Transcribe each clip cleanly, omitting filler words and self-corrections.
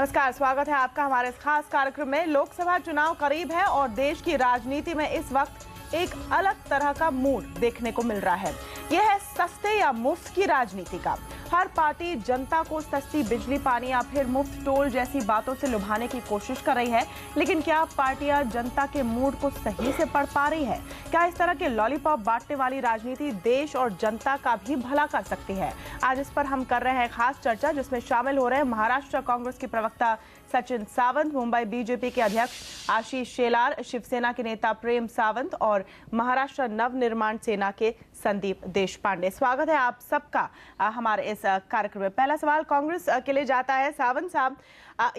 नमस्कार, स्वागत है आपका हमारे इस खास कार्यक्रम में। लोकसभा चुनाव करीब है और देश की राजनीति में इस वक्त एक अलग तरह का मूड देखने को मिल रहा है। यह है सस्ते या मुफ्त की राजनीति का। हर पार्टी जनता को सस्ती बिजली, पानी या फिर मुफ्त टोल जैसी बातों से लुभाने की कोशिश कर रही है, लेकिन क्या पार्टियां जनता के मूड को सही से पढ़ पा रही है? क्या इस तरह के लॉलीपॉप बांटने वाली राजनीति देश और जनता का भी भला कर सकती है? आज इस पर हम कर रहे हैं खास चर्चा, जिसमें शामिल हो रहे हैं महाराष्ट्र कांग्रेस के प्रवक्ता सचिन सावंत, मुंबई बीजेपी के अध्यक्ष आशीष शेलार, शिवसेना के नेता प्रेम सावंत और महाराष्ट्र नवनिर्माण सेना के संदीप देशपांडे। स्वागत है आप सबका हमारे इस कार्यक्रम में। पहला सवाल कांग्रेस के लिए जाता है। सावंत साहब,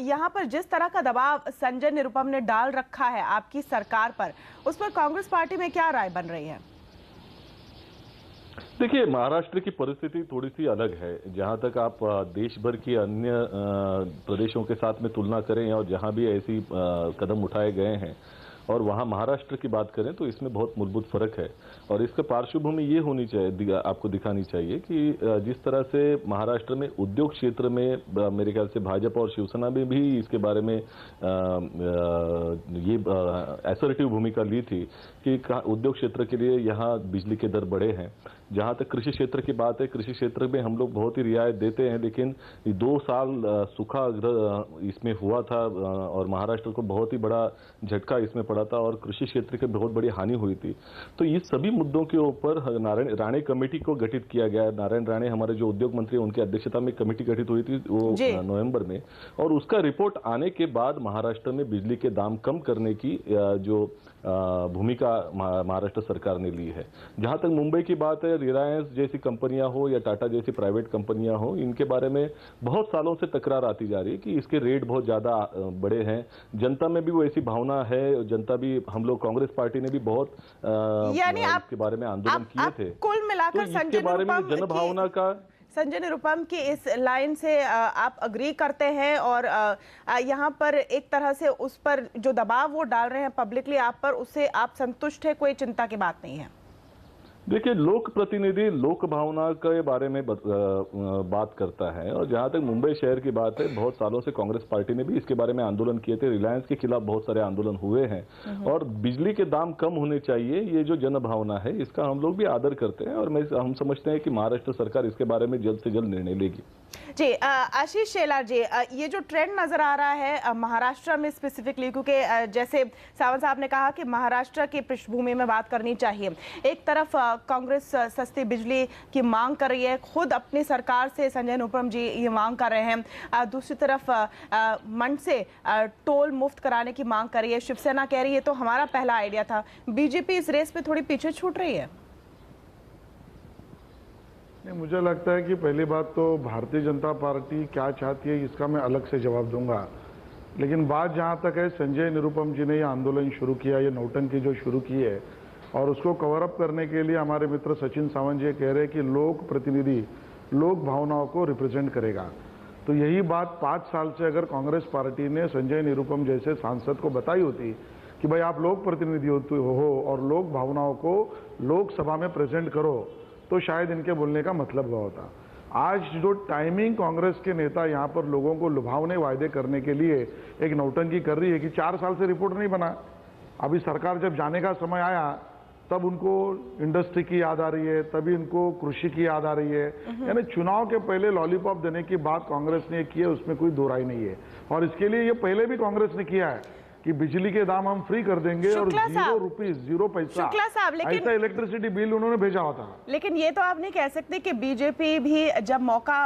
यहाँ पर जिस तरह का दबाव संजय निरुपम ने डाल रखा है आपकी सरकार पर, उस पर कांग्रेस पार्टी में क्या राय बन रही है? देखिए, महाराष्ट्र की परिस्थिति थोड़ी सी अलग है। जहां तक आप देश भर की अन्य प्रदेशों के साथ में तुलना करें और जहां भी ऐसी कदम उठाए गए हैं और वहां महाराष्ट्र की बात करें तो इसमें बहुत मूलभूत फर्क है। और इसका पार्श्वभूमि ये होनी चाहिए, आपको दिखानी चाहिए कि जिस तरह से महाराष्ट्र में उद्योग क्षेत्र में मेरे ख्याल से भाजपा और शिवसेना में भी इसके बारे में ये असर्टिव भूमिका ली थी कि उद्योग क्षेत्र के लिए यहाँ बिजली के दर बढ़े हैं। जहां तक कृषि क्षेत्र की बात है, कृषि क्षेत्र में हम लोग बहुत ही रियायत देते हैं, लेकिन 2 साल सूखा इसमें हुआ था और महाराष्ट्र को बहुत ही बड़ा झटका इसमें पड़ा था और कृषि क्षेत्र की बहुत बड़ी हानि हुई थी। तो ये सभी मुद्दों के ऊपर नारायण राणे कमेटी को गठित किया गया। नारायण राणे हमारे जो उद्योग मंत्री, उनकी अध्यक्षता में कमेटी गठित हुई थी वो नवंबर में, और उसका रिपोर्ट आने के बाद महाराष्ट्र में बिजली के दाम कम करने की जो भूमिका महाराष्ट्र सरकार ने ली है। जहां तक मुंबई की बात है, रिलायंस जैसी कंपनियां हो या टाटा जैसी प्राइवेट कंपनियां हो, इनके बारे में बहुत सालों से तकरार आती जा रही है कि इसके रेट बहुत ज्यादा बड़े हैं। जनता में भी वो ऐसी भावना है, जनता भी, हम लोग कांग्रेस पार्टी ने भी बहुत इसके बारे में आंदोलन किए थे। कुल मिलाकर इसके बारे में जनभावना का संजय निरुपम की इस लाइन से आप अग्री करते हैं और यहाँ पर एक तरह से उस पर जो दबाव वो डाल रहे हैं पब्लिकली आप पर, उससे आप संतुष्ट है? कोई चिंता की बात नहीं है? देखिए, लोक प्रतिनिधि लोक भावना के बारे में बात करता है और जहां तक मुंबई शहर की बात है, बहुत सालों से कांग्रेस पार्टी ने भी इसके बारे में आंदोलन किए थे। रिलायंस के खिलाफ बहुत सारे आंदोलन हुए हैं और बिजली के दाम कम होने चाहिए, ये जो जन भावना है इसका हम लोग भी आदर करते हैं और हम समझते हैं कि महाराष्ट्र सरकार इसके बारे में जल्द से जल्द निर्णय लेगी। जी, आशीष शेलार जी, ये जो ट्रेंड नजर आ रहा है महाराष्ट्र में स्पेसिफिकली, क्योंकि जैसे सावंत साहब ने कहा कि महाराष्ट्र की पृष्ठभूमि में बात करनी चाहिए। एक तरफ कांग्रेस सस्ती बिजली की मांग कर रही है, खुद अपनी सरकार से संजय निरुपम जी ये मांग कर रहे हैं। दूसरी तरफ मंड से टोल मुफ्त कराने की मांग कर रही है। शिवसेना कह रही है तो हमारा पहला आइडिया था। बीजेपी इस रेस में थोड़ी पीछे छूट रही है। नहीं, मुझे लगता है कि पहली बात तो भारतीय जनता पार्टी क्या चाहती है इसका मैं अलग से जवाब दूंगा, लेकिन बात जहां तक है, संजय निरुपम जी ने ये आंदोलन शुरू किया, ये नौटंकी जो शुरू की है, और उसको कवर अप करने के लिए हमारे मित्र सचिन सावंत जी कह रहे हैं कि लोक प्रतिनिधि लोक भावनाओं को रिप्रेजेंट करेगा। तो यही बात 5 साल से अगर कांग्रेस पार्टी ने संजय निरुपम जैसे सांसद को बताई होती कि भाई आप लोक प्रतिनिधि हो और लोक भावनाओं को लोकसभा में प्रेजेंट करो, तो शायद इनके बोलने का मतलब हुआ होता। आज जो टाइमिंग कांग्रेस के नेता यहाँ पर लोगों को लुभावने वायदे करने के लिए एक नौटंकी कर रही है कि 4 साल से रिपोर्ट नहीं बना, अभी सरकार जब जाने का समय आया तब उनको इंडस्ट्री की याद आ रही है, तभी इनको कृषि की याद आ रही है। यानी चुनाव के पहले लॉलीपॉप देने की बात कांग्रेस ने की है, उसमें कोई दो राय नहीं है। और इसके लिए ये पहले भी कांग्रेस ने किया है कि बिजली के दाम हम फ्री कर देंगे और 0 रुपीस 0 पैसा ऐसा इलेक्ट्रिसिटी बिल उन्होंने भेजा हुआ था। लेकिन ये तो आप नहीं कह सकते कि बीजेपी भी जब मौका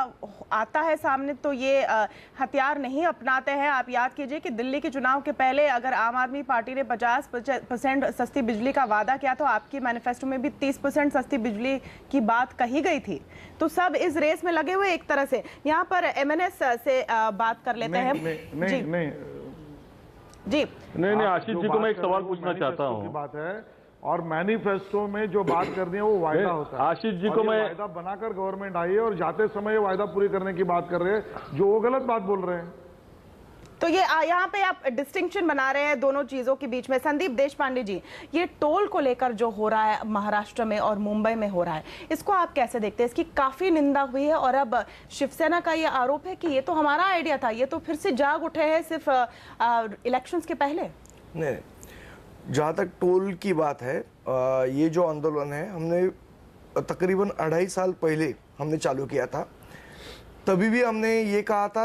आता है सामने तो ये हथियार नहीं अपनाते हैं। आप याद कीजिए कि दिल्ली के चुनाव के पहले अगर आम आदमी पार्टी ने 50% सस्ती बिजली का वादा किया तो आपकी मैनिफेस्टो में भी 30% सस्ती बिजली की बात कही गई थी। तो सब इस रेस में लगे हुए। एक तरह से यहाँ पर एमएनएस से बात कर लेते हैं। जी नहीं, आशीष जी को मैं एक सवाल पूछना चाहता हूँ। बात है और मैनिफेस्टो में जो बात करनी है वो वायदा होता है। आशीष जी को मैं वायदा बनाकर गवर्नमेंट आई है और जाते समय ये वायदा पूरी करने की बात कर रहे हैं, जो वो गलत बात बोल रहे हैं। तो ये यहाँ पे आप डिस्टिंक्शन बना रहे हैं दोनों चीजों के बीच में। संदीप देशपांडे जी, ये टोल को लेकर जो हो रहा है महाराष्ट्र में और मुंबई में हो रहा है, इसको आप कैसे देखते हैं? इसकी काफी निंदा हुई है और अब शिवसेना का ये आरोप है कि ये तो हमारा आइडिया था, ये तो फिर से जाग उठे हैं सिर्फ इलेक्शंस के पहले। नहीं, जहाँ तक टोल की बात है, ये जो आंदोलन है हमने तकरीबन 2.5 साल पहले हमने चालू किया था। तभी भी हमने ये कहा था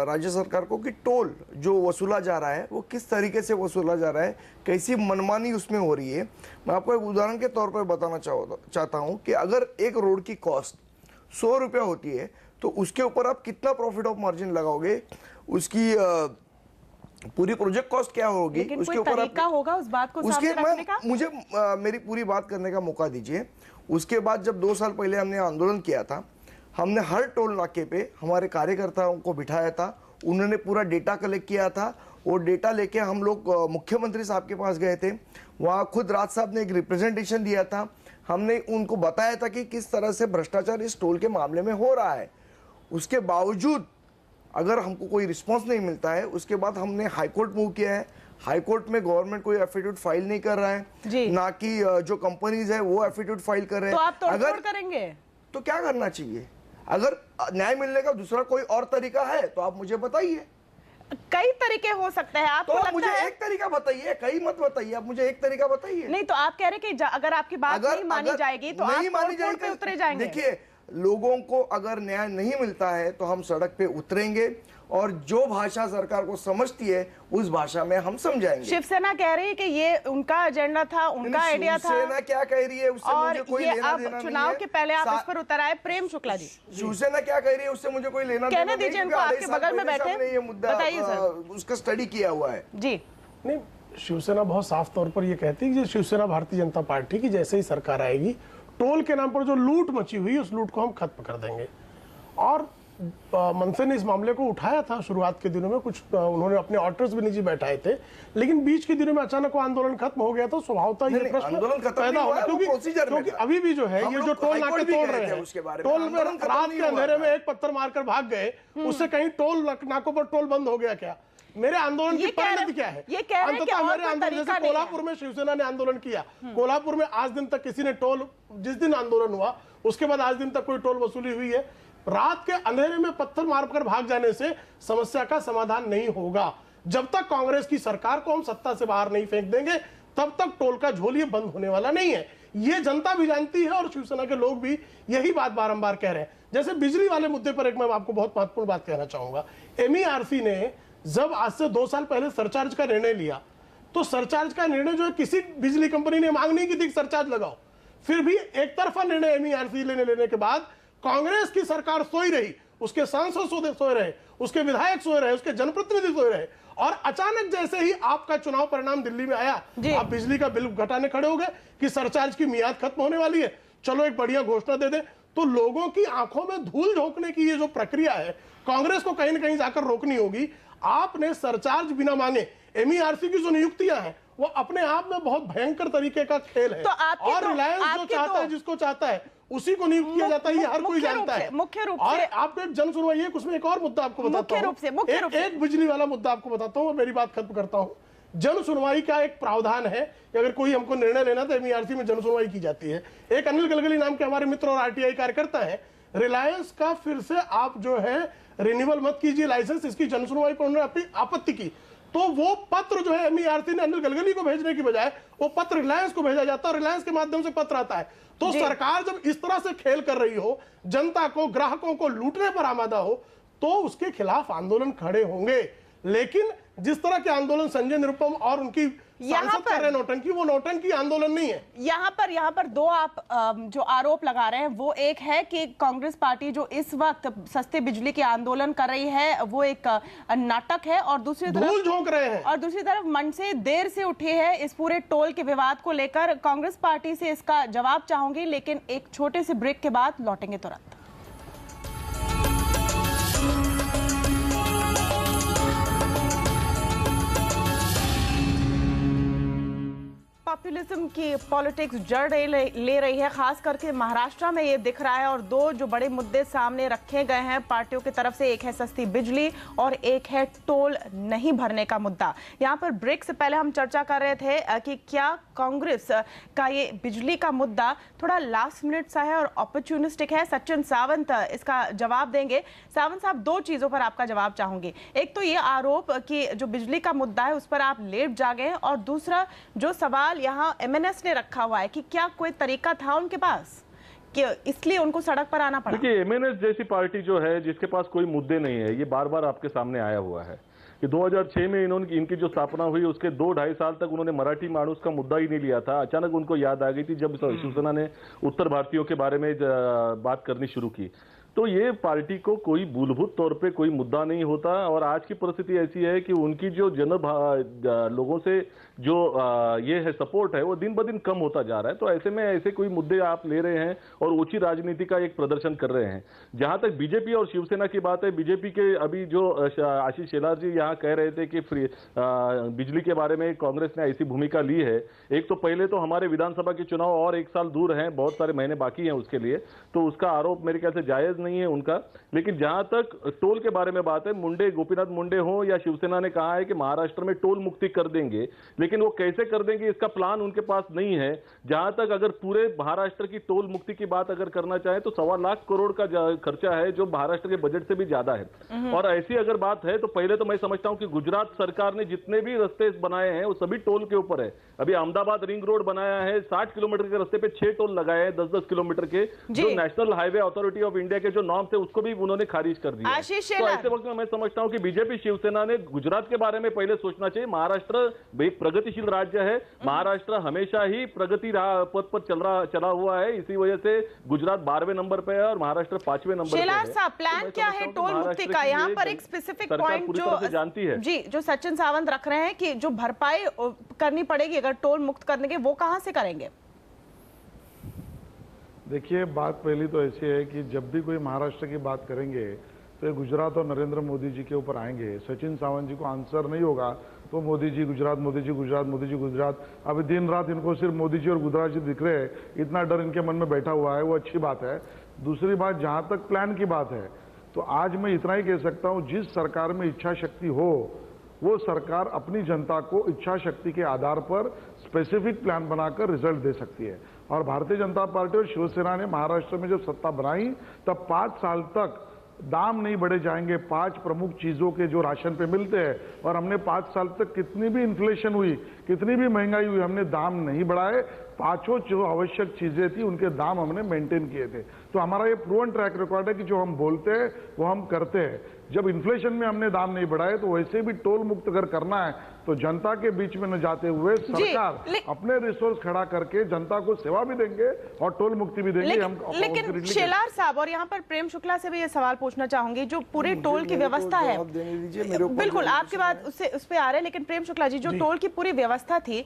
राज्य सरकार को कि टोल जो वसूला जा रहा है वो किस तरीके से वसूला जा रहा है, कैसी मनमानी उसमें हो रही है। मैं आपको एक उदाहरण के तौर पर बताना चाहता हूँ कि अगर एक रोड की कॉस्ट 100 रुपया होती है तो उसके ऊपर आप कितना प्रॉफिट ऑफ मार्जिन लगाओगे, उसकी पूरी प्रोजेक्ट कॉस्ट क्या होगी, उसके ऊपर तरीका होगा उस बात को सामने रखने का। मुझे मेरी पूरी बात करने का मौका दीजिए। उसके बाद जब 2 साल पहले हमने आंदोलन किया था, हमने हर टोल नाके पे हमारे कार्यकर्ताओं को बिठाया था, उन्होंने पूरा डेटा कलेक्ट किया था। वो डेटा लेके हम लोग मुख्यमंत्री साहब के पास गए थे, वहाँ खुद राज साहब ने एक रिप्रेजेंटेशन दिया था। हमने उनको बताया था कि किस तरह से भ्रष्टाचार इस टोल के मामले में हो रहा है। उसके बावजूद अगर हमको कोई रिस्पॉन्स नहीं मिलता है, उसके बाद हमने हाईकोर्ट मूव किया है। हाईकोर्ट में गवर्नमेंट कोई एफिडेविट फाइल नहीं कर रहा है, ना कि जो कंपनीज है वो एफिडेविट फाइल कर रहे हैं। तो आप तोड़-फोड़ करेंगे तो क्या करना चाहिए? अगर न्याय मिलने का दूसरा कोई और तरीका है तो आप मुझे बताइए। कई तरीके हो सकते हैं। आपको तो मुझे एक तरीका बताइए, कई मत बताइए, आप मुझे एक तरीका बताइए। नहीं तो आप कह रहे कि अगर आपकी बात नहीं मानी जाएगी तो आप तोड़-फोड़ पे उतरे जाएंगे। देखिए, लोगों को अगर न्याय नहीं मिलता है तो हम सड़क पे उतरेंगे और जो भाषा सरकार को समझती है उस भाषा में हम समझाएंगे। शिवसेना कह रही है कि ये उनका एजेंडा था, उनका आइडिया था। शिवसेना क्या कह रही है उससे मुझे कोई लेना देना नहीं है। चुनाव के पहले आप इस पर उतर आए। प्रेम शुक्ला जी, शिवसेना क्या कह रही है उससे मुझे कोई लेना देना कहने दीजिए उनको, आपके बगल में बैठे, ये मुद्दा बताइए सर। उसका स्टडी किया हुआ है जी। नहीं, शिवसेना बहुत साफ तौर पर ये कहती है कि शिवसेना भारतीय जनता पार्टी की जैसे ही सरकार आएगी, टोल के नाम पर जो लूट मची हुई है उस लूट को हम खत्म कर देंगे। और मनसे ने इस मामले को उठाया था शुरुआत के दिनों में, कुछ उन्होंने अपने ऑर्डर्स भी निजी बैठाए थे, लेकिन बीच के दिनों में अचानक वो आंदोलन खत्म हो गया तो स्वभावतः ये प्रश्न पैदा हुआ, क्योंकि अभी भी जो है ये जो टोल नाके तोड़ रहे हैं, टोल में रात के अंधेरे में एक पत्थर मारकर भाग गए, उससे कहीं टोल नाकों पर टोल बंद हो गया क्या? मेरे आंदोलन की परिणति क्या है? ये कह रहे हैं कि मेरे आंदोलन, जैसे कोल्हापुर में शिवसेना ने आंदोलन किया, कोल्हापुर में आज दिन तक किसी ने टोल, जिस दिन आंदोलन हुआ उसके बाद आज दिन तक कोई टोल वसूली हुई है? रात के अंधेरे में पत्थर मारकर भाग जाने से समस्या का समाधान नहीं होगा। जब तक कांग्रेस की सरकार को हम सत्ता से बाहर नहीं फेंक देंगे तब तक टोल का झोल बंद होने वाला नहीं है। ये जनता भी जानती है और शिवसेना के लोग भी यही बात बारंबार कह रहे हैं। जैसे बिजली वाले मुद्दे पर एक मैं आपको बहुत महत्वपूर्ण बात कहना चाहूंगा। MERC ने जब आज से 2 साल पहले सरचार्ज का निर्णय लिया तो सरचार्ज का निर्णय जो है किसी बिजली कंपनी ने मांग नहीं की थी सरचार्ज लगाओ, फिर भी एक तरफा निर्णय MERC लेने के बाद कांग्रेस की सरकार सोई रही, उसके सांसद सोए रहे, उसके विधायक सोए रहे, उसके जनप्रतिनिधि सोए रहे, और अचानक जैसे ही आपका चुनाव परिणाम दिल्ली में आया, आप बिजली का बिल घटाने खड़े हो गए कि सरचार्ज की मियाद खत्म होने वाली है, चलो एक बढ़िया घोषणा दे दे। तो लोगों की आंखों में धूल झोंकने की ये जो प्रक्रिया है, कांग्रेस को कहीं ना कहीं जाकर रोकनी होगी। आपने सरचार्ज बिना मांगे, MERC की जो नियुक्तियां हैं वो अपने आप में बहुत भयंकर तरीके का खेल है। तो और रिलायंस जो चाहता है, जिसको चाहता है उसी को नियुक्त किया जाता है, ये हर कोई जानता है। मुख्य रूप और से आपको एक जन सुनवाई है, उसमें एक और मुद्दा आपको बताता हूँ, एक बिजली वाला मुद्दा आपको बताता हूँ और मेरी बात खत्म करता हूँ। जन सुनवाई का एक प्रावधान है कि अगर कोई हमको निर्णय लेना तो MERC में जन सुनवाई की जाती है। एक अनिल गलगली नाम के हमारे मित्र और RTI कार्यकर्ता है, रिलायंस का फिर से आप जो है रिन्यूअल मत कीजिए लाइसेंस, इसकी जन सुनवाई पर उन्होंने अपनी आपत्ति की, तो वो पत्र जो है MERC ने अनिल गलगली को भेजने की बजाय वो पत्र रिलायंस को भेजा जाता है और रिलायंस के माध्यम से पत्र आता है। तो सरकार जब इस तरह से खेल कर रही हो, जनता को, ग्राहकों को लूटने पर आमादा हो, तो उसके खिलाफ आंदोलन खड़े होंगे। लेकिन जिस तरह के आंदोलन संजय निरुपम और उनकी सांसद कर रहे नौटंकी, वो नौटंकी आंदोलन नहीं है। यहाँ पर 2 आप जो आरोप लगा रहे हैं, वो एक है कि कांग्रेस पार्टी जो इस वक्त सस्ते बिजली के आंदोलन कर रही है वो एक नाटक है, और दूसरी तरफ धूल झोंक रहे हैं, और दूसरी तरफ मन से देर से उठी है इस पूरे टोल के विवाद को लेकर। कांग्रेस पार्टी से इसका जवाब चाहूंगी, लेकिन एक छोटे से ब्रेक के बाद लौटेंगे तुरंत। पॉपुलिज्म की पॉलिटिक्स जड़ ले रही है, खास करके महाराष्ट्र में ये दिख रहा है। और दो जो बड़े मुद्दे सामने रखे गए हैं पार्टियों की तरफ से, एक है सस्ती बिजली और एक है टोल नहीं भरने का मुद्दा। यहाँ पर ब्रेक से पहले हम चर्चा कर रहे थे कि क्या कांग्रेस का ये बिजली का मुद्दा थोड़ा लास्ट मिनट सा है और अपॉर्चुनिस्टिक है। सचिन सावंत इसका जवाब देंगे। सावंत साहब, दो चीजों पर आपका जवाब चाहूंगी। एक तो ये आरोप कि जो बिजली का मुद्दा है उस पर आप लेट जागे हैं, और दूसरा जो सवाल यहाँ एमएनएस ने रखा हुआ है कि क्या कोई तरीका था उनके पास कि इसलिए उनको सड़क पर आना पड़ा। देखिए, एमएनएस जैसी पार्टी जो है जिसके पास कोई मुद्दे नहीं है, ये बार बार आपके सामने आया हुआ है कि 2006 में इनकी जो स्थापना हुई उसके 2-2.5 साल तक उन्होंने मराठी माणूस का मुद्दा ही नहीं लिया था। अचानक उनको याद आ गई थी जब शिवसेना ने उत्तर भारतीयों के बारे में बात करनी शुरू की। तो ये पार्टी को कोई मूलभूत तौर पे कोई मुद्दा नहीं होता, और आज की परिस्थिति ऐसी है कि उनकी जो लोगों से जो ये है सपोर्ट है वो दिन ब दिन कम होता जा रहा है। तो ऐसे में ऐसे कोई मुद्दे आप ले रहे हैं और ऊंची राजनीति का एक प्रदर्शन कर रहे हैं। जहां तक बीजेपी और शिवसेना की बात है, बीजेपी के अभी जो आशीष शेलार जी यहाँ कह रहे थे कि बिजली के बारे में कांग्रेस ने ऐसी भूमिका ली है। एक तो पहले तो हमारे विधानसभा के चुनाव और 1 साल दूर हैं, बहुत सारे महीने बाकी हैं उसके लिए, तो उसका आरोप मेरे ख्याल से जायज नहीं है उनका। लेकिन जहां तक टोल के बारे में बात है, गोपीनाथ मुंडे हो या शिवसेना ने कहा है कि महाराष्ट्र में टोल मुक्ति कर देंगे, लेकिन वो कैसे कर देंगे इसका प्लान उनके पास नहीं है। जहां तक अगर पूरे महाराष्ट्र की टोल मुक्ति की बात अगर करना चाहे तो 1.25 लाख करोड़ का खर्चा है, जो महाराष्ट्र के बजट से भी ज्यादा है। और ऐसी अगर बात है तो पहले तो मैं समझता हूं कि गुजरात सरकार ने जितने भी रास्ते बनाए हैं वो सभी टोल के ऊपर है। अभी अहमदाबाद रिंग रोड बनाया है, 60 किलोमीटर के रास्ते पे 6 टोल लगाए हैं, 10-10 किलोमीटर के। जो national highway authority of India के जो नॉर्म्स है उसको भी उन्होंने खारिज कर दिया। तो ऐसे वक्त में मैं समझता हूं कि बीजेपी शिवसेना ने गुजरात के बारे में पहले सोचना चाहिए। महाराष्ट्र एक प्रगतिशील राज्य है, महाराष्ट्र हमेशा ही प्रगति पथ पर चला हुआ है, इसी वजह से गुजरात 12वें नंबर पे है और महाराष्ट्र 5वें नंबर पे है। साहब, प्लान क्या है टोल मुक्ति का? यहाँ पर एक स्पेसिफिक पॉइंट जो जानती है जी, जो सचिन सावंत रख रहे हैं कि जो भरपाई करनी पड़ेगी अगर टोल मुक्त करने के, वो कहां से करेंगे? देखिए, बात पहली तो ऐसी है कि जब भी कोई महाराष्ट्र की बात करेंगे तो ये गुजरात और नरेंद्र मोदी जी के ऊपर आएंगे। सचिन सावंत जी को आंसर नहीं होगा तो मोदी जी गुजरात, मोदी जी गुजरात, मोदी जी गुजरात। अभी दिन रात इनको सिर्फ मोदी जी और गुजरात जी दिख रहे हैं, इतना डर इनके मन में बैठा हुआ है, वो अच्छी बात है। दूसरी बात, जहां तक प्लान की बात है तो आज मैं इतना ही कह सकता हूं, जिस सरकार में इच्छा शक्ति हो वो सरकार अपनी जनता को इच्छा शक्ति के आधार पर स्पेसिफिक प्लान बनाकर रिजल्ट दे सकती है। और भारतीय जनता पार्टी और शिवसेना ने महाराष्ट्र में जब सत्ता बनाई तब 5 साल तक दाम नहीं बढ़े जाएंगे 5 प्रमुख चीजों के जो राशन पे मिलते हैं, और हमने 5 साल तक कितनी भी इन्फ्लेशन हुई, कितनी भी महंगाई हुई, हमने दाम नहीं बढ़ाए। 5 जो आवश्यक चीजें थी उनके दाम हमने मेंटेन किए थे। तो हमारा ये प्रूवन ट्रैक रिकॉर्ड है कि जो हम बोलते हैं वो हम करते हैं। जब इन्फ्लेशन में हमने दाम नहीं बढ़ाए तो वैसे भी टोल मुक्त अगर करना है तो जनता के बीच में न जाते हुए सरकार अपने रिसोर्स खड़ा करके जनता को सेवा भी देंगे और टोल मुक्ति भी देंगे। लेकिन शेलार साहब, और यहाँ पर प्रेम शुक्ला से भी ये सवाल पूछना चाहूंगी, जो पूरे टोल की व्यवस्था है, बिल्कुल आपके बाद उस पे आ रहे हैं, लेकिन प्रेम शुक्ला जी, जो टोल की पूरी व्यवस्था थी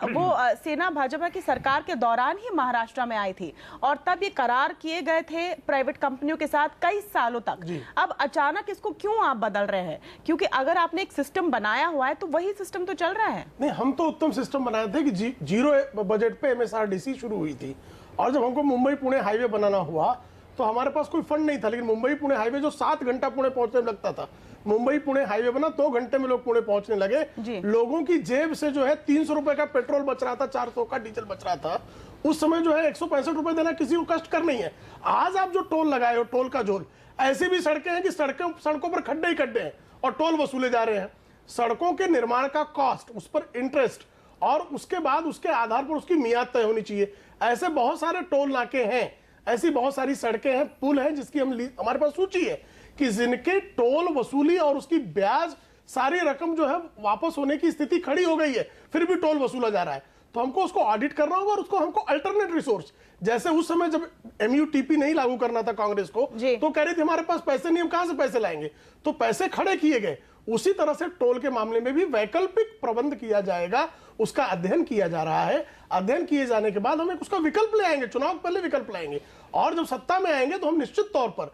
वो सेना भाजपा की सरकार के दौरान ही महाराष्ट्र में आई थी, और तब ये करार किए गए थे प्राइवेट कंपनियों के साथ कई सालों तक। अब अचानक इसको क्यों आप बदल रहे हैं? क्योंकि अगर आपने एक सिस्टम बनाया हुआ है तो वही सिस्टम तो चल रहा है। नहीं, हम तो उत्तम सिस्टम बनाए थे कि जीरो बजट पे एमएसआरडीसी शुरू हुई थी, और जब हमको मुंबई पुणे हाईवे बनाना हुआ तो हमारे पास कोई फंड नहीं था, लेकिन मुंबई पुणे हाईवे जो 7 घंटा पुणे पहुंचने में लगता था, मुंबई पुणे हाईवे बना 2 घंटे में लोग पुणे पहुंचने लगे। लोगों की जेब से जो है 300 रुपए का पेट्रोल बच रहा था, 400 का डीजल बच रहा था। उस समय जो है 165 रुपए देना किसी को कष्ट कर नहीं है। आज आप जो टोल लगाए हो, टोल का जोल, ऐसी भी सड़कें हैं कि सड़कों पर खड्डे ही खड्डे हैं और टोल वसूले जा रहे हैं। सड़कों के निर्माण का कॉस्ट, उस पर इंटरेस्ट, और उसके बाद उसके आधार पर उसकी मियाद तय होनी चाहिए। ऐसे बहुत सारे टोल नाके हैं, ऐसी बहुत सारी सड़कें हैं, पुल हैं, जिसकी हमारे पास सूची है कि जिनके टोल वसूली और उसकी ब्याज सारी रकम जो है वापस होने की स्थिति खड़ी हो गई है, फिर भी टोल वसूला जा रहा है। तो हमको उसको ऑडिट करना होगा और उसको हमको अल्टरनेट रिसोर्स, जैसे उस समय जब MUTP नहीं लागू करना था कांग्रेस को, तो कह रही थी हमारे पास पैसे नहीं, हम कहां से पैसे लाएंगे, तो पैसे खड़े किए गए। उसी तरह से टोल के मामले में भी वैकल्पिक प्रबंध किया जाएगा, उसका अध्ययन किया जा रहा है। अध्ययन किए जाने के बाद हम उसका विकल्प ले आएंगे, चुनाव पहले विकल्प लाएंगे, और जब सत्ता में आएंगे तो हम निश्चित तौर पर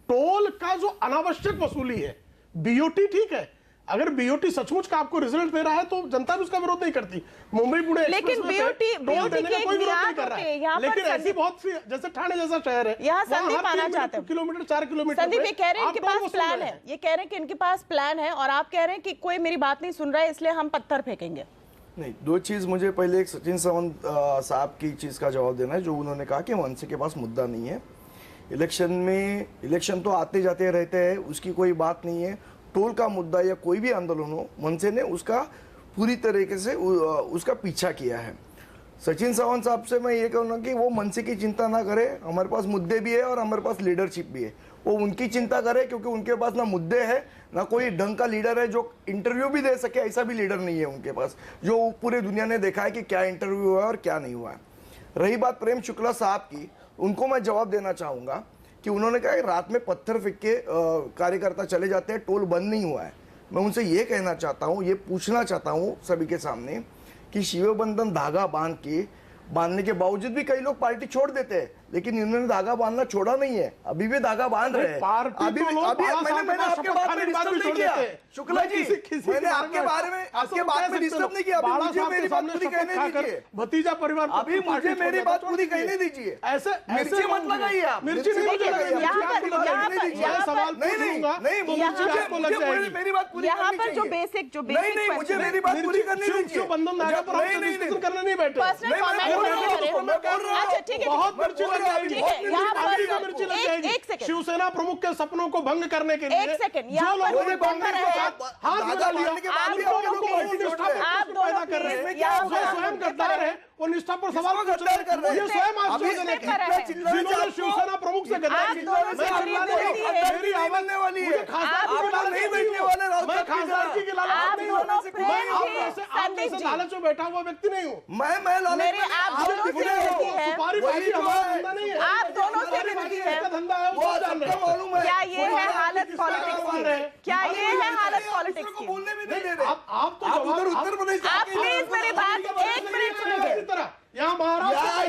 टोल का जो अनावश्यक वसूली है, BOT ठीक है, अगर बीओटी सचमुच का आपको रिजल्ट दे रहा है तो जनता भी उसका विरोध नहीं करती। मुंबई पुणे लेकिन बीओटी के कोई विरोध नहीं कर रहा है, लेकिन ऐसी बहुत सी, जैसे ठाणे जैसा शहर है, यहाँ संदीप आना चाहते हैं, किलोमीटर 4 किलोमीटर। संदीप ये कह रहे हैं इनके पास प्लान है, ये कह रहे हैं कि इनके पास प्लान है, और आप कह रहे हैं कि कोई मेरी बात नहीं सुन रहा है इसलिए हम पत्थर फेंकेंगे। नहीं, दो चीज मुझे पहले एक सचिन सावंत साहब की चीज का जवाब देना है, जो उन्होंने कहा कि मनसे के पास मुद्दा नहीं है। इलेक्शन तो आते जाते रहते हैं, उसकी कोई बात नहीं है। टोल का मुद्दा या कोई भी आंदोलन हो, मनसे ने उसका पूरी तरीके से उसका पीछा किया है। सचिन सावंत साहब से मैं ये कहूँगा कि वो मनसे की चिंता ना करे, हमारे पास मुद्दे भी है और हमारे पास लीडरशिप भी है, वो उनकी चिंता करे, क्योंकि उनके पास ना मुद्दे है ना कोई ढंग का लीडर है जो इंटरव्यू भी दे सके, ऐसा भी लीडर नहीं है उनके पास, जो पूरे दुनिया ने देखा है कि क्या इंटरव्यू हुआ है और क्या नहीं हुआ है। रही बात प्रेम शुक्ला साहब की, उनको मैं जवाब देना चाहूँगा कि उन्होंने कहा कि रात में पत्थर फेंक के कार्यकर्ता चले जाते हैं, टोल बंद नहीं हुआ है। मैं उनसे ये कहना चाहता हूँ, ये पूछना चाहता हूँ सभी के सामने कि शिवबंधन धागा बांधने के बावजूद भी कई लोग पार्टी छोड़ देते हैं, लेकिन इन्होंने धागा बांधना छोड़ा नहीं है, अभी भी धागा बांध रहे हैं। अभी मैंने आपके बात में डिस्टर्ब नहीं किया शुक्ला जी, मैंने आपके बात में डिस्टर्ब नहीं किया। मुझे मेरी बात पूरी कहने दीजिए, भतीजा परिवार, अभी मुझे मेरी बात पूरी कहने दीजिए। ऐसे मिर्ची मत लगाइए आप, मिर्ची नहीं मेरी बात पूरी यहाँ पर जो बेसिक नहीं, मुझे मेरी बात पूरी करने दीजिए। बंधन धागा पर हम डिस्कशन करने नहीं बैठे। अच्छा ठीक है, बहुत मिर्ची लग जाएगी, मिर्ची लग जाएगी। एक सेकंड, शिवसेना प्रमुख के सपनों को भंग करने के लिए एक सेकंड, जो यहाँ पर लोगों ने बंद कांग्रेस है, के साथ हाथ मिला लिया, आप दोनों पैदा कर रहे हैं, जो स्वयं गद्दार है वो निष्ठा पर सवाल पूछ रहे हैं। ये स्वयं आश्चर्यजनक है, जिन्होंने शिवसेना प्रमुख से गद्दारी की। मेरी आवाज वाली है, मैं खासदार की लालच नहीं हूँ, मैं आप जैसे लालच में बैठा हुआ व्यक्ति नहीं हूँ। आप दोनों से विनती है, सुपारी भाई हमारा धंधा नहीं है, आप दोनों से विनती है, धंधा है वो जान रहे हैं। क्या ये है हालत पॉलिटिक्स की? क्या ये है हालत पॉलिटिक्स की? आप तो उत्तर प्रदेश, आप प्लीज मेरी बात एक मिनट सुनिए। यहाँ महाराष्ट्र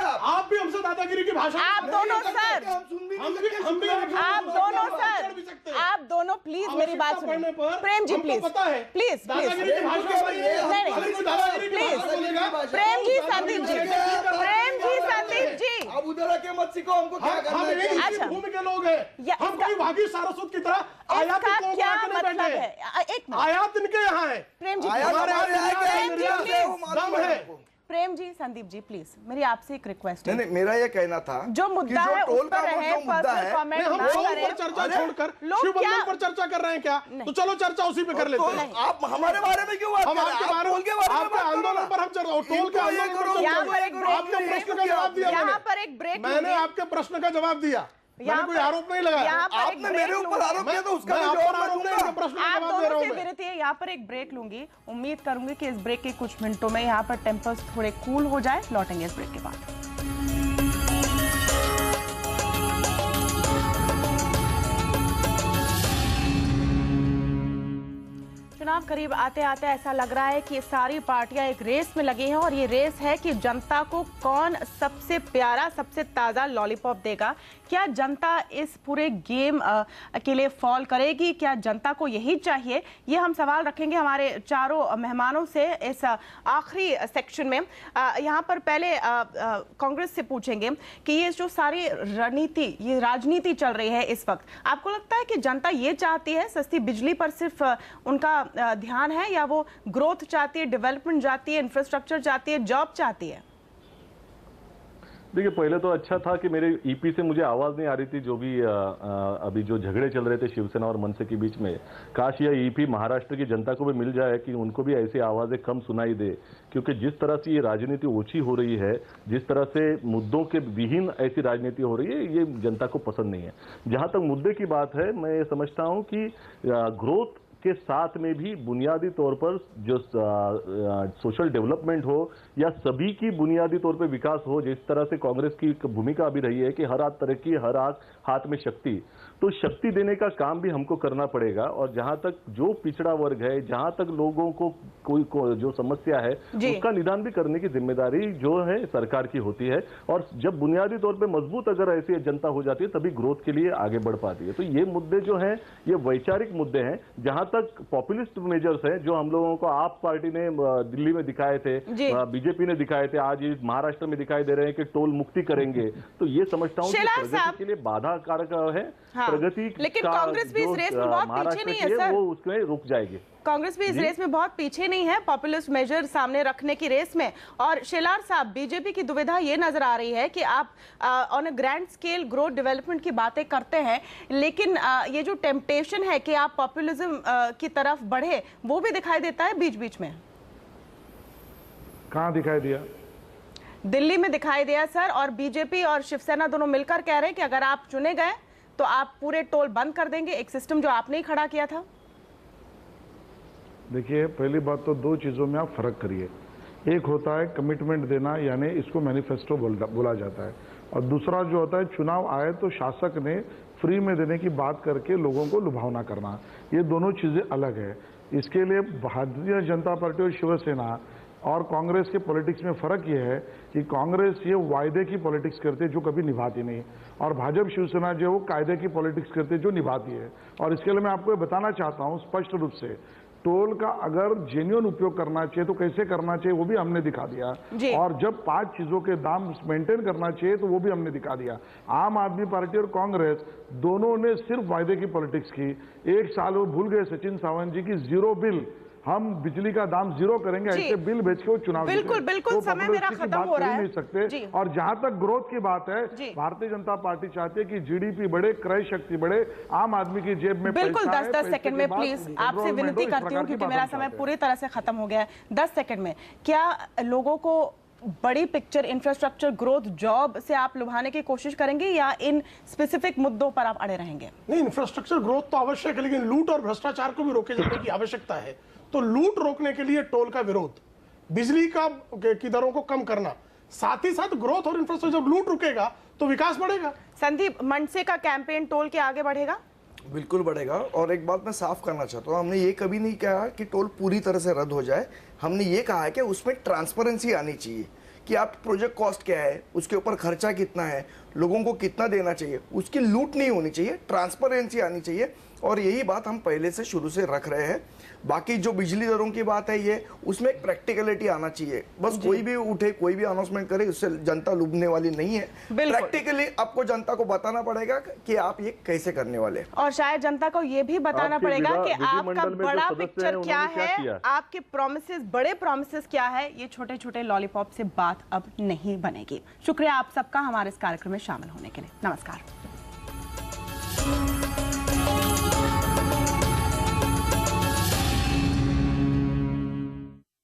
आप भी हमसे दादागिरी की भाषा, आप दोनों सर, हम भी आप दोनों सर, आप दोनों प्लीज मेरी बात सुनिए। प्रेम जी प्लीज, प्लीज दादागिरी की भाषा प्लीज, प्रेम जी संदीप जी, प्रेम जी संदीप जी, अब उधर आके मत सीखो हमको क्या करना है। अच्छा, भूमि के लोग हैं, हम कोई भागी सारस्वत की तरह आयात इसका क्या मतलब है? एक मिनट, आयात इनके यहाँ है, प्रेम जी दम है। प्रेम जी संदीप जी प्लीज, मेरी आपसे एक रिक्वेस्ट है। नहीं, मेरा ये कहना था जो मुद्दा है उस पर रहे, पर्सनल कमेंट हम ना टोल करें। पर चर्चा छोड़कर लोग शिवबंधन क्या पर चर्चा कर रहे हैं क्या? तो चलो चर्चा उसी पे कर लेते हैं। आप हमारे बारे में क्यों बात हम कर रहे आपके हैं? बारे में, आपके आंदोलन पर हम चर्चा, टोल के आंदोलन पर यहाँ पर एक आपके प्रश्न का जवाब दिया, यहाँ पर एक ब्रेक, मैंने आपके प्रश्न का जवाब दिया, मैंने कोई आरोप नहीं लगाया। आपने मेरे ऊपर आरोप किया तो उसका मैं जवाब आरोप नहीं, प्रश्न का आप जवाब दे रहा दोनों हूं से मैं। विनती है, यहाँ पर एक ब्रेक लूंगी। उम्मीद करूंगी कि इस ब्रेक के कुछ मिनटों में यहाँ पर टेम्पर्स थोड़े कूल हो जाए। लौटेंगे इस ब्रेक के बाद। चुनाव करीब आते आते ऐसा लग रहा है कि सारी पार्टियां एक रेस में लगी हैं, और ये रेस है कि जनता को कौन सबसे प्यारा, सबसे ताजा लॉलीपॉप देगा। क्या जनता इस पूरे गेम के लिए फॉल करेगी? क्या जनता को यही चाहिए? ये हम सवाल रखेंगे हमारे चारों मेहमानों से इस आखिरी सेक्शन में। यहाँ पर पहले कांग्रेस से पूछेंगे कि ये जो सारी रणनीति, ये राजनीति चल रही है इस वक्त, आपको लगता है कि जनता ये चाहती है सस्ती बिजली पर सिर्फ उनका ध्यान है, या वो ग्रोथ चाहती है, डेवलपमेंट चाहती है, इंफ्रास्ट्रक्चर चाहती है, जॉब चाहती है? देखिए, पहले तो अच्छा था कि मेरे ईपी से मुझे आवाज नहीं आ रही थी, जो भी अभी जो झगड़े चल रहे थे शिवसेना और मनसे के बीच में। काश यह ईपी महाराष्ट्र की जनता को भी मिल जाए कि उनको भी ऐसी आवाजें कम सुनाई दे, क्योंकि जिस तरह से ये राजनीति ओछी हो रही है, जिस तरह से मुद्दों के विहीन ऐसी राजनीति हो रही है, ये जनता को पसंद नहीं है। जहां तक मुद्दे की बात है, मैं ये समझता हूं कि ग्रोथ के साथ में भी बुनियादी तौर पर जो सोशल डेवलपमेंट हो या सभी की बुनियादी तौर पर विकास हो, जिस तरह से कांग्रेस की भूमिका अभी रही है कि हर हाथ तरक्की, हर हाथ में शक्ति, तो शक्ति देने का काम भी हमको करना पड़ेगा। और जहां तक जो पिछड़ा वर्ग है, जहां तक लोगों को कोई जो समस्या है उसका निदान भी करने की जिम्मेदारी जो है सरकार की होती है। और जब बुनियादी तौर पे मजबूत अगर ऐसी जनता हो जाती है तभी ग्रोथ के लिए आगे बढ़ पाती है। तो ये मुद्दे जो हैं ये वैचारिक मुद्दे हैं। जहां तक पॉपुलिस्ट मेजर्स हैं जो हम लोगों को आप पार्टी ने दिल्ली में दिखाए थे, बीजेपी ने दिखाए थे, आज महाराष्ट्र में दिखाई दे रहे हैं कि टोल मुक्ति करेंगे, तो ये समझता हूं कि प्रगति के लिए बाधा कारक है। प्रगति लेकिन कांग्रेस भी इस रेस में बहुत पीछे नहीं है सर, वो उसमें रुक जाएगी। कांग्रेस भी इस रेस में बहुत पीछे नहीं है पॉपुलिस्ट मेजर सामने रखने की रेस में। और शेलार साहब, बीजेपी की दुविधा ये नजर आ रही है कि आप on a grand scale growth development की बातें करते हैं, लेकिन ये जो टेम्पटेशन है कि आप पॉपुलिज्म की तरफ बढ़े वो भी दिखाई देता है बीच बीच में। कहाँ दिखाई दिया? दिल्ली में दिखाई दिया सर, और बीजेपी और शिवसेना दोनों मिलकर कह रहे हैं कि अगर आप चुने गए तो आप पूरे टोल बंद कर देंगे, एक सिस्टम जो आपने ही खड़ा किया था। देखिए, पहली बात तो दो चीजों में आप फर्क करिए। एक होता है कमिटमेंट देना, यानी इसको मैनिफेस्टो बोला जाता है, और दूसरा जो होता है चुनाव आए तो शासक ने फ्री में देने की बात करके लोगों को लुभावना करना। ये दोनों चीजें अलग है। इसके लिए भारतीय जनता पार्टी और शिवसेना और कांग्रेस के पॉलिटिक्स में फर्क ये है कि कांग्रेस ये वायदे की पॉलिटिक्स करती है जो कभी निभाती नहीं, और भाजपा शिवसेना जो है वो कायदे की पॉलिटिक्स करती है जो निभाती है। और इसके लिए मैं आपको ये बताना चाहता हूं स्पष्ट रूप से, टोल का अगर जेन्युइन उपयोग करना चाहिए तो कैसे करना चाहिए वो भी हमने दिखा दिया, और जब 5 चीजों के दाम मेंटेन करना चाहिए तो वो भी हमने दिखा दिया। आम आदमी पार्टी और कांग्रेस दोनों ने सिर्फ वायदे की पॉलिटिक्स की। एक साल वो भूल गए सचिन सावंत जी की जीरो बिल, हम बिजली का दाम जीरो करेंगे, ऐसे बिल बेच के वो चुनाव बिल्कुल बिल्कुल, समय मेरा खत्म हो रहा है, नहीं सकते। और जहां तक ग्रोथ की बात है, भारतीय जनता पार्टी चाहती है कि जीडीपी बढ़े, क्रय शक्ति बढ़े, आम आदमी की जेब में बिल्कुल 10 सेकंड में प्लीज आपसे विनती करती हूँ क्योंकि मेरा समय पूरी तरह से खत्म हो गया है। 10 सेकंड में क्या लोगों को बड़ी पिक्चर, इंफ्रास्ट्रक्चर, ग्रोथ, जॉब से आप लुभाने की कोशिश करेंगे या इन स्पेसिफिक मुद्दों पर आप अड़े रहेंगे? नहीं, इंफ्रास्ट्रक्चर ग्रोथ तो आवश्यक है, लेकिन लूट और भ्रष्टाचार को भी रोके जाने की आवश्यकता है। तो लूट रोकने के लिए टोल का विरोध, बिजली की दरों को कम करना, साथ ही साथ ग्रोथ और इंफ्रास्ट्रक्चर। जब लूट रुकेगा तो विकास बढ़ेगा। संदीप, मनसे का कैंपेन टोल के आगे बढ़ेगा? बिल्कुल बढ़ेगा। और एक बात मैं साफ करना चाहता हूँ, हमने ये कभी नहीं कहा कि टोल पूरी तरह से रद्द हो जाए। हमने ये कहा है कि उसमें ट्रांसपेरेंसी आनी चाहिए कि आप प्रोजेक्ट कॉस्ट क्या है, उसके ऊपर खर्चा कितना है, लोगों को कितना देना चाहिए, उसकी लूट नहीं होनी चाहिए, ट्रांसपेरेंसी आनी चाहिए। और यही बात हम पहले से शुरू से रख रहे हैं। बाकी जो बिजली दरों की बात है ये, उसमें एक प्रैक्टिकलिटी आना चाहिए। बस कोई भी उठे, कोई भी अनाउंसमेंट करे, उससे जनता लुभने वाली नहीं है। प्रैक्टिकली आपको जनता को बताना पड़ेगा कि आप ये कैसे करने वाले, और शायद जनता को ये भी बताना पड़ेगा कि आपका बड़ा पिक्चर क्या है, आपके प्रॉमिसेस, बड़े प्रॉमिसेस क्या है। ये छोटे छोटे लॉलीपॉप से बात अब नहीं बनेगी। शुक्रिया आप सबका हमारे इस कार्यक्रम में शामिल होने के लिए। नमस्कार।